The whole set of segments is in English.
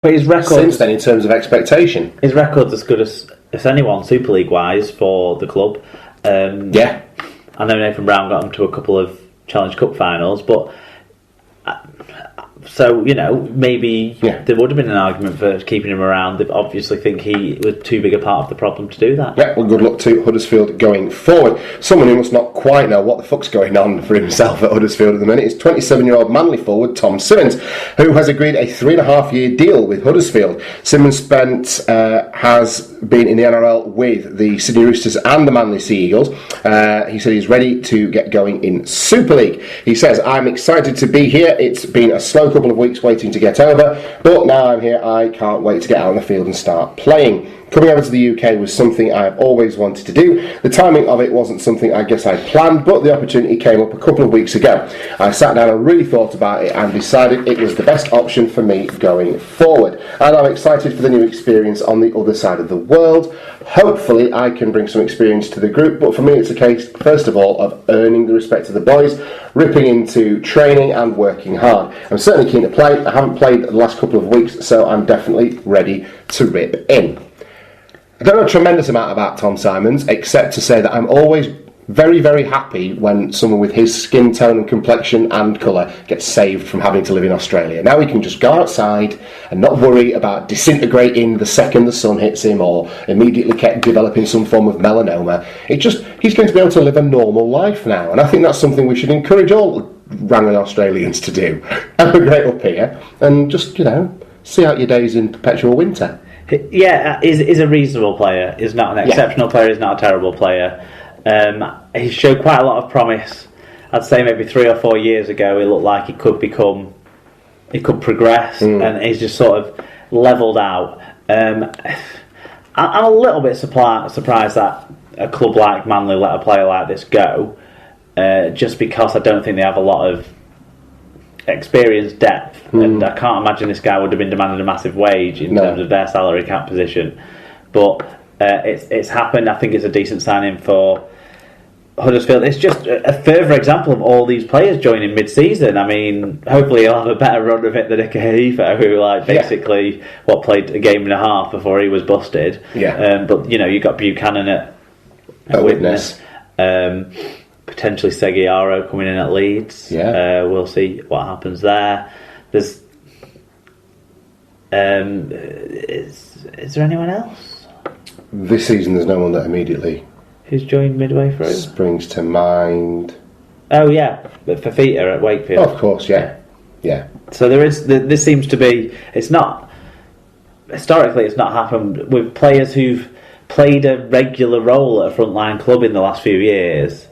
But his record since then, in terms of expectation, his record's as good as anyone Super League wise for the club. Yeah, I know Nathan Brown got him to a couple of Challenge Cup finals, but so maybe there would have been an argument for keeping him around. They obviously think he was too big a part of the problem to do that. Yeah, well, good luck to Huddersfield going forward. Someone who must not quite know what the fuck's going on for himself at Huddersfield at the minute is 27-year-old Manly forward Tom Simmons, who has agreed a 3.5-year deal with Huddersfield. Simmons has been in the NRL with the Sydney Roosters and the Manly Sea Eagles. He said he's ready to get going in Super League. He says, "I'm excited to be here. It's been a slow couple of weeks waiting to get over, but now I'm here, I can't wait to get out on the field and start playing. Coming over to the UK was something I've always wanted to do. The timing of it wasn't something I guess I'd planned, but the opportunity came up a couple of weeks ago. I sat down and really thought about it and decided it was the best option for me going forward. And I'm excited for the new experience on the other side of the world. Hopefully I can bring some experience to the group, but for me it's a case, first of all, of earning the respect of the boys, ripping into training and working hard. I'm certainly keen to play. I haven't played the last couple of weeks, so I'm definitely ready to rip in." I don't know a tremendous amount about Tom Simons, except to say that I'm always very, very happy when someone with his skin tone and complexion and colour gets saved from having to live in Australia. Now he can just go outside and not worry about disintegrating the second the sun hits him or immediately developing some form of melanoma. He's going to be able to live a normal life now, and I think that's something we should encourage all rambling Australians to do. Emigrate up here and just, see out your days in perpetual winter. Yeah, is a reasonable player. Is not an exceptional player. Is not a terrible player. He showed quite a lot of promise. I'd say maybe 3 or 4 years ago, he looked like he could progress, and he's just sort of levelled out. I'm a little bit surprised that a club like Manly let a player like this go, just because I don't think they have a lot of experience depth, and I can't imagine this guy would have been demanding a massive wage in terms of their salary cap position. But it's happened. I think it's a decent signing for Huddersfield. It's just a further example of all these players joining mid-season. I mean, hopefully he'll have a better run of it than Ikahifo, who basically played a game and a half before he was busted. But you got Buchanan at Widnes. Potentially Seguiaro coming in at Leeds. We'll see what happens there. There's is there anyone else? This season there's no one that immediately who's joined midway through springs to mind. Oh yeah, but Fafita at Wakefield. Oh, of course, yeah. So this seems to be, it's not historically it's not happened with players who've played a regular role at a frontline club in the last few years.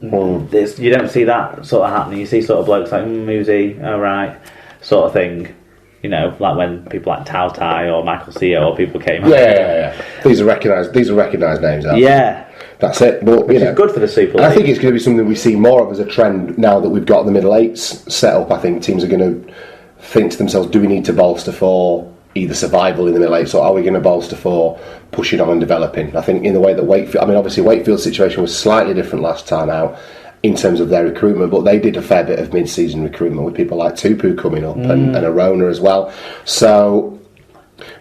You don't see that sort of happening. You see sort of blokes like who's he? Oh right, sort of thing. Like when people like Tao Tai or Michael Seo or people came. Yeah. These are recognised names. That's it. But which is good for the Super League. I think it's going to be something we see more of as a trend now that we've got the middle eights set up. I think teams are going to think to themselves, do we need to bolster for either survival in the middle eights, or are we going to bolster for pushing on and developing? I think in the way that obviously Wakefield's situation was slightly different last time out in terms of their recruitment, but they did a fair bit of mid-season recruitment with people like Tupu coming up and Arona as well. So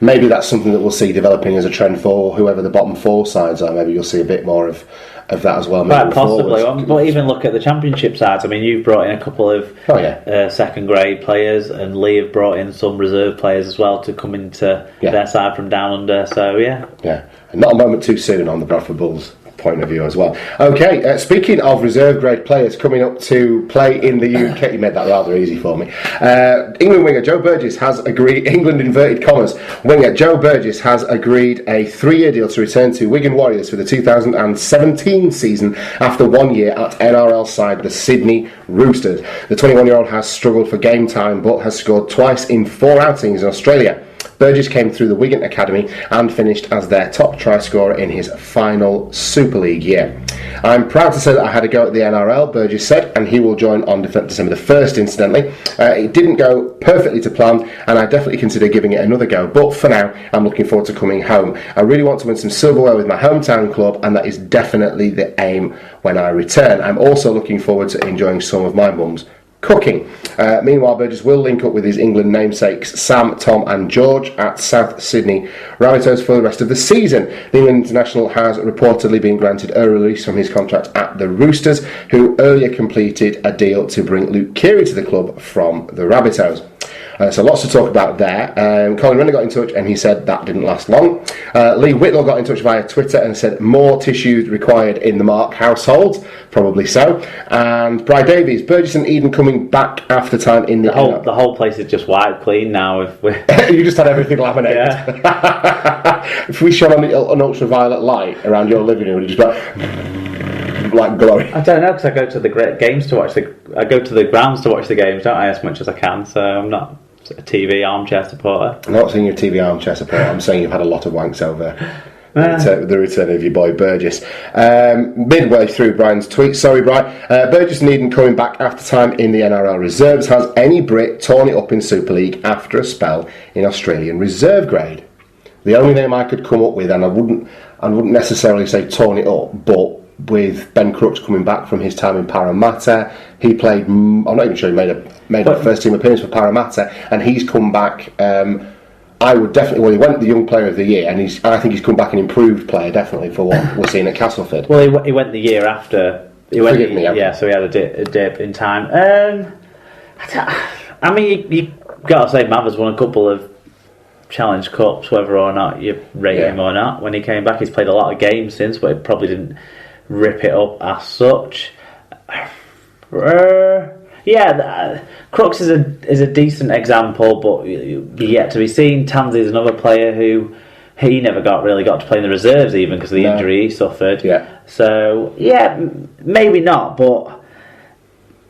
maybe that's something that we'll see developing as a trend for whoever the bottom 4 sides are. Maybe you'll see a bit more of that as well. Quite possibly. But even look at the championship sides. I mean, you've brought in a couple of second grade players, and Lee have brought in some reserve players as well to come into their side from down under. So and not a moment too soon on the Bradford Bulls point of view as well. Okay, speaking of reserve grade players coming up to play in the UK, you made that rather easy for me. England winger Joe Burgess has agreed, England inverted commas, winger Joe Burgess has agreed a 3-year deal to return to Wigan Warriors for the 2017 season after 1 year at NRL side the Sydney Roosters. The 21-year-old has struggled for game time but has scored twice in 4 outings in Australia. Burgess came through the Wigan Academy and finished as their top try scorer in his final Super League year. I'm proud to say that I had a go at the NRL, Burgess said, and he will join on December the 1st, incidentally. It didn't go perfectly to plan, and I definitely consider giving it another go, but for now, I'm looking forward to coming home. I really want to win some silverware with my hometown club, and that is definitely the aim when I return. I'm also looking forward to enjoying some of my mum's cooking. Meanwhile, Burgess will link up with his England namesakes Sam, Tom and George at South Sydney Rabbitohs for the rest of the season. The England international has reportedly been granted early release from his contract at the Roosters, who earlier completed a deal to bring Luke Keary to the club from the Rabbitohs. So lots to talk about there. Colin Renner got in touch and he said that didn't last long. Lee Whitnell got in touch via Twitter and said more tissues required in the Mark household. Probably so. And Bri Davies, Burgess and Eden coming back after time in the whole place is just wiped clean now. If we you just had everything laminated. Yeah. If we shone on an ultraviolet light around your living room, it would just like glowing. I don't know, because I go to the games to watch I go to the grounds to watch the games, don't I? As much as I can. So I'm not a TV armchair supporter. I'm not saying you're a TV armchair supporter. I'm saying you've had a lot of wanks over the return of your boy Burgess. Midway through Brian's tweet, sorry Brian, Burgess and Eden coming back after time in the NRL reserves. Has any Brit torn it up in Super League after a spell in Australian reserve grade? The only name I could come up with, and I wouldn't necessarily say torn it up, but with Ben Crooks coming back from his time in Parramatta, he played. I'm not even sure he made a first team appearance for Parramatta, and he's come back. I would definitely. Well, he went the Young Player of the Year, and I think he's come back an improved player, definitely for what we're seeing at Castleford. Well, he went the year after. Forgive me. Yeah, so he had a dip in time. I mean, you got to say, Mav won a couple of Challenge Cups, whether or not you rate him or not. When he came back, he's played a lot of games since, but he probably didn't rip it up as such. Crooks is a decent example, but yet to be seen. Tansy is another player who he never really got to play in the reserves, even because of the injury he suffered. Yeah. So maybe not, but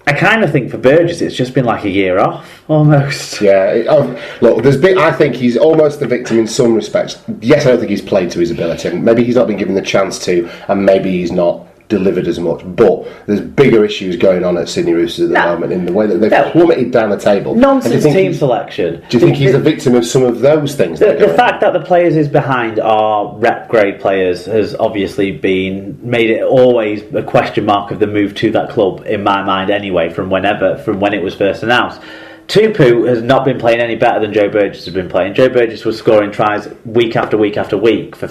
I kind of think for Burgess it's just been like a year off almost. Yeah. Look, I think he's almost the victim in some respects. Yes, I don't think he's played to his ability, and maybe he's not been given the chance to, and maybe he's not delivered as much, but there's bigger issues going on at Sydney Roosters at the moment in the way that they've plummeted down the table. Nonsense team selection. Do you think he's a victim of some of those things? The fact that the players he's behind are rep grade players has obviously made it always a question mark of the move to that club in my mind anyway, from when it was first announced. Tupu has not been playing any better than Joe Burgess has been playing. Joe Burgess was scoring tries week after week after week for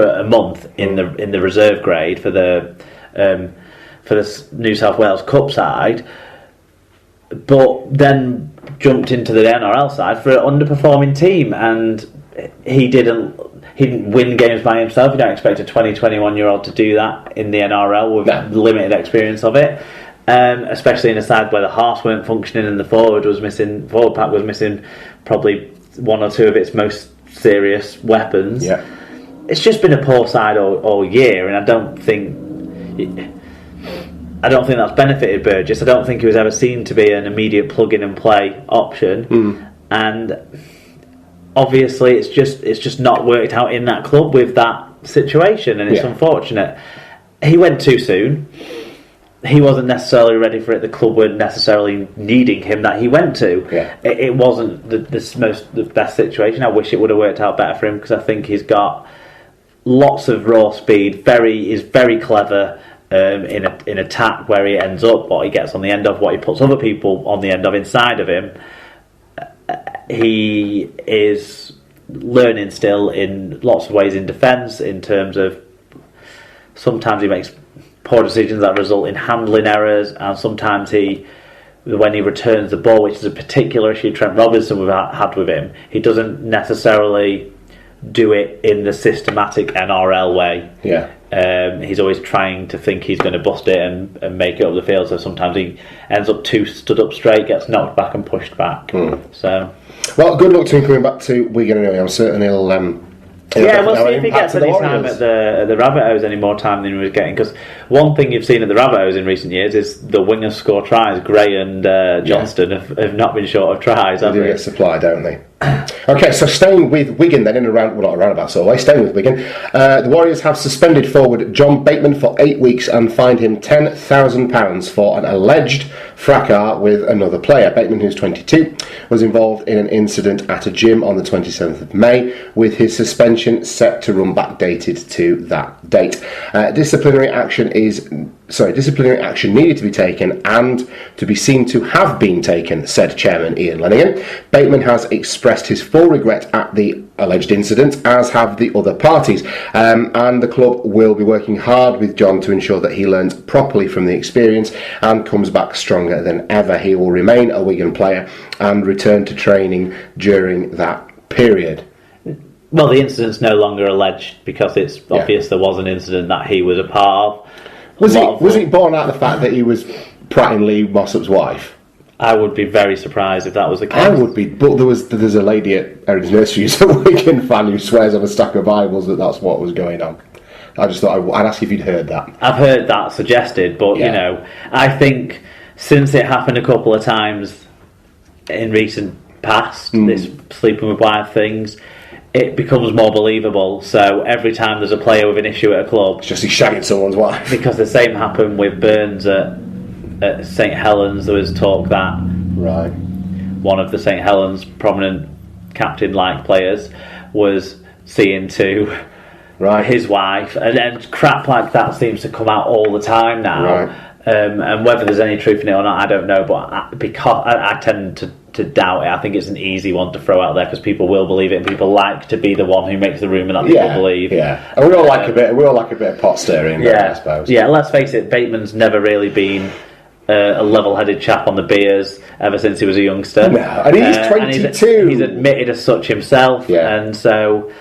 a month in the reserve grade for the New South Wales Cup side, but then jumped into the NRL side for an underperforming team, and he didn't win games by himself. You don't expect a 20-21-year-old to do that in the NRL with limited experience of it, especially in a side where the halves weren't functioning and the forward pack was missing probably one or two of its most serious weapons. Yeah. It's just been a poor side all year, and I don't think that's benefited Burgess. I don't think he was ever seen to be an immediate plug-in and play option, and obviously it's just not worked out in that club with that situation, and it's unfortunate. He went too soon. He wasn't necessarily ready for it. The club weren't necessarily needing him that he went to. Yeah. It wasn't the best situation. I wish it would have worked out better for him, because I think he's got lots of raw speed. Is very clever in attack, where he ends up, what he gets on the end of, what he puts other people on the end of inside of him. He is learning still in lots of ways in defence, in terms of sometimes he makes poor decisions that result in handling errors, and sometimes when he returns the ball, which is a particular issue Trent Robinson we've had with him, he doesn't necessarily do it in the systematic NRL way. Yeah. He's always trying to think he's going to bust it and make it up the field, so sometimes he ends up too stood up straight, gets knocked back and pushed back. So, well, good luck to him coming back to Wigan anyway. I'm certain he'll we'll see if he gets any time at the Rabbitohs, any more time than he was getting, because one thing you've seen at the Rabbitohs in recent years is the wingers score tries. Gray and Johnston have not been short of tries. They do get supply, don't they? Okay, so staying with Wigan then, not a roundabout sort of way, staying with Wigan, the Warriors have suspended forward John Bateman for 8 weeks and fined him £10,000 for an alleged fracas with another player. Bateman, who's 22, was involved in an incident at a gym on the 27th of May, with his suspension set to run backdated to that date. Disciplinary action needed to be taken and to be seen to have been taken, said Chairman Ian Lennigan. Bateman has expressed his full regret at the alleged incident, as have the other parties, and the club will be working hard with John to ensure that he learns properly from the experience and comes back stronger than ever. He will remain a Wigan player and return to training during that period. Well, the incident's no longer alleged because it's obvious there was an incident that he was a part of. Was it born out of the fact that he was pratting Lee Mossop's wife? I would be very surprised if that was the case. I would be, but there's a lady at Erin's Nursery who's a Wigan fan who swears on a stack of Bibles that that's what was going on. I just thought I'd ask if you'd heard that. I've heard that suggested, but you know, I think since it happened a couple of times in recent past, this sleeping with wife things, it becomes more believable. So every time there's a player with an issue at a club, it's just he's shagging someone's wife. Because the same happened with Burns at St Helens. There was talk that one of the St Helens prominent captain-like players was seeing to his wife, and then crap like that seems to come out all the time now. And whether there's any truth in it or not, I don't know. But because I tend to doubt it. I think it's an easy one to throw out there because people will believe it, and people like to be the one who makes the rumour that people believe. Yeah, and we all like a bit of pot stirring. I suppose. Yeah, let's face it. Bateman's never really been a level-headed chap on the beers ever since he was a youngster. No, and he's 22. He's admitted as such himself, and so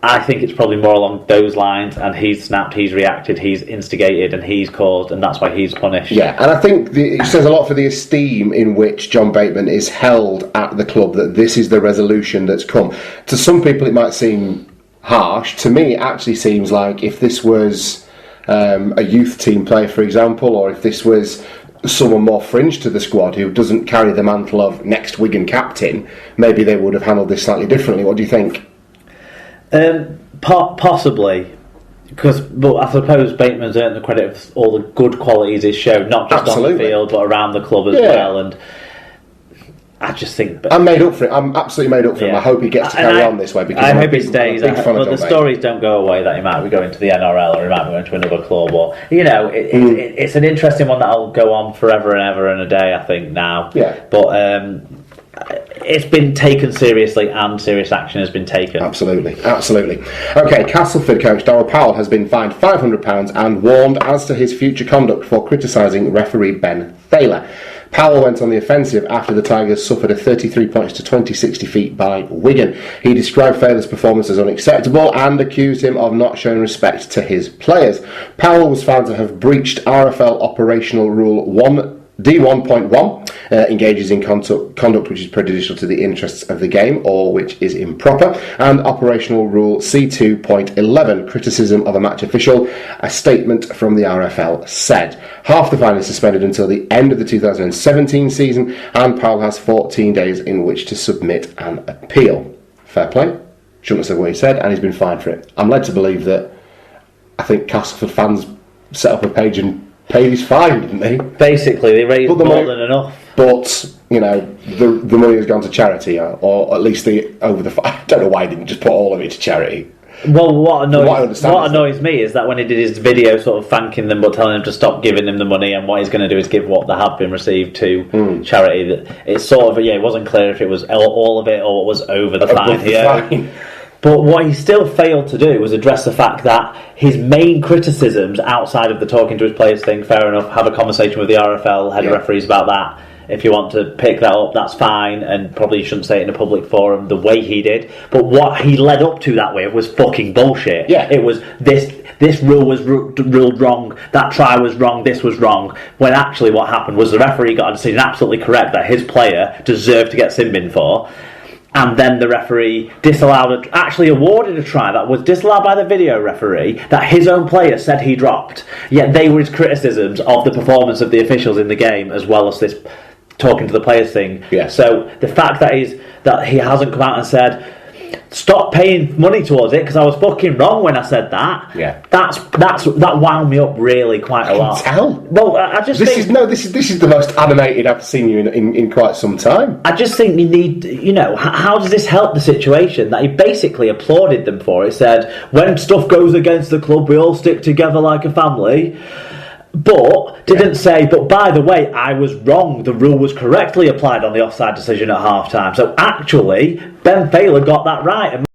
I think it's probably more along those lines. And he's snapped, he's reacted, he's instigated, and he's caused, and that's why he's punished. Yeah, and I think it says a lot for the esteem in which John Bateman is held at the club, that this is the resolution that's come. To some people it might seem harsh. To me it actually seems like if this was a youth team player, for example, or if this was someone more fringe to the squad who doesn't carry the mantle of next Wigan captain, maybe they would have handled this slightly differently. What do you think? Possibly, because I suppose Bateman's earned the credit of all the good qualities he's shown, not just on the field but around the club as well. And I just think I'm made up for it. I'm absolutely made up for him. I hope he gets to carry on this way, because I hope he stays. But the stories don't go away that he might be going to the NRL or he might be going to another club, or it's an interesting one that'll go on forever and ever and a day, I think now. But it's been taken seriously and serious action has been taken. Absolutely. Okay, Castleford coach Darryl Powell has been fined £500 and warned as to his future conduct for criticising referee Ben Thaler. Powell went on the offensive after the Tigers suffered a 33 points to 20 defeat by Wigan. He described Thaler's performance as unacceptable and accused him of not showing respect to his players. Powell was found to have breached RFL Operational Rule D1.1, engages in conduct which is prejudicial to the interests of the game or which is improper, and Operational Rule C2.11, criticism of a match official. A statement from the RFL said half the fine is suspended until the end of the 2017 season, and Powell has 14 days in which to submit an appeal. Fair play. Shouldn't have said what he said, and he's been fined for it. I'm led to believe that I think Castleford fans set up a page and paid his fine, didn't they? Basically, they raised more than enough. But, you know, the money has gone to charity, or at least I don't know why he didn't just put all of it to charity. Well, what annoys me is that when he did his video sort of thanking them but telling them to stop giving them the money, and what he's going to do is give what they have been received to charity, that it's sort of, it wasn't clear if it was all of it or it was over the fine. But what he still failed to do was address the fact that his main criticisms outside of the talking to his players thing, fair enough, have a conversation with the RFL head of referees about that. If you want to pick that up, that's fine, and probably you shouldn't say it in a public forum the way he did. But what he led up to that with was fucking bullshit. It was this rule was ruled wrong, that try was wrong, this was wrong. When actually what happened was the referee got a decision absolutely correct that his player deserved to get sin bin for. And then the referee actually awarded a try that was disallowed by the video referee that his own player said he dropped. Yet they were his criticisms of the performance of the officials in the game, as well as this talking to the players thing. So the fact that he hasn't come out and said, stop paying money towards it because I was fucking wrong when I said that. Yeah. That wound me up really quite a lot. Tell. Well, I just this think... This is the most animated I've seen you in quite some time. I just think you need, how does this help the situation that he basically applauded them for? It said, when stuff goes against the club, we all stick together like a family. But didn't say, but by the way, I was wrong. The rule was correctly applied on the offside decision at half-time. So actually, Ben Thaler got that right. And